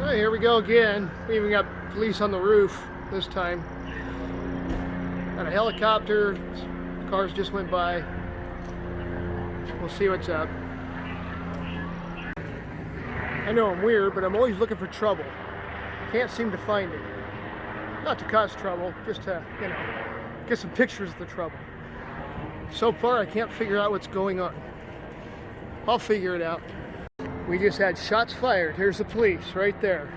Well, here we go again. We even got police on the roof this time. Got a helicopter. Cars just went by. We'll see what's up. I know I'm weird, but I'm always looking for trouble. Can't seem to find it. Not to cause trouble, just to, get some pictures of the trouble. So far, I can't figure out what's going on. I'll figure it out. We just had shots fired. Here's the police right there.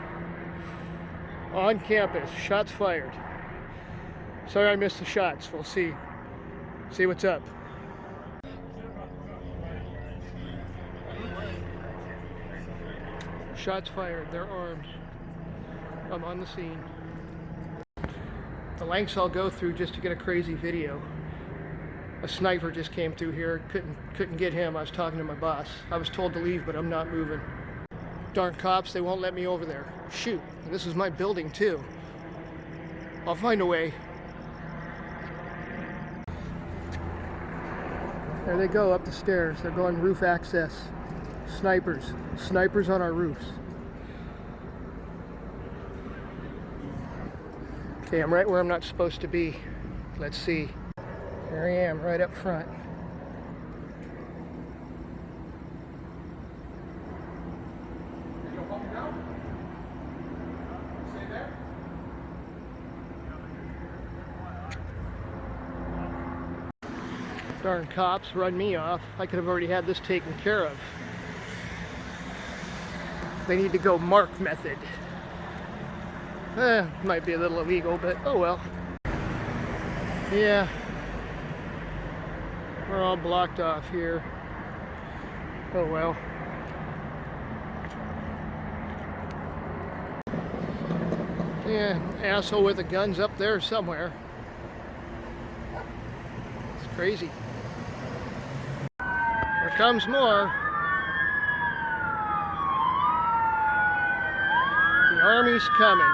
On campus, shots fired. Sorry I missed the shots. We'll see what's up. Shots fired, they're armed. I'm on the scene. The lengths I'll go through just to get a crazy video. A sniper just came through here, couldn't get him. I was talking to my boss. I was told to leave, but I'm not moving. Darn cops, they won't let me over there. Shoot, and this is my building too. I'll find a way. There they go up the stairs. They're going roof access. Snipers on our roofs. Okay, I'm right where I'm not supposed to be. Let's see. Here I am, right up front. Darn cops run me off. I could have already had this taken care of. They need to go mark method. Might be a little illegal, but oh well. Yeah. We're all blocked off here. Oh well. Yeah, asshole with the gun's up there somewhere. It's crazy. Here comes more. The army's coming.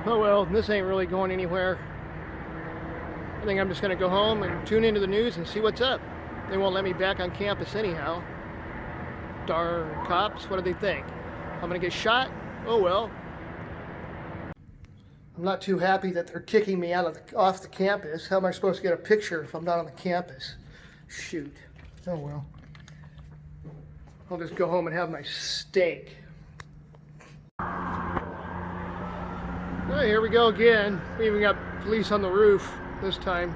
Oh well, this ain't really going anywhere. I think I'm just gonna go home and tune into the news and see what's up. They won't let me back on campus anyhow. Darn cops, what do they think? I'm gonna get shot? Oh well. I'm not too happy that they're kicking me off the campus. How am I supposed to get a picture if I'm not on the campus? Shoot. Oh well. I'll just go home and have my steak. Well, here we go again. We even got police on the roof this time.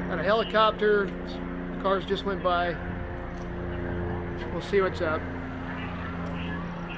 Got a helicopter. Cars just went by. We'll see what's up.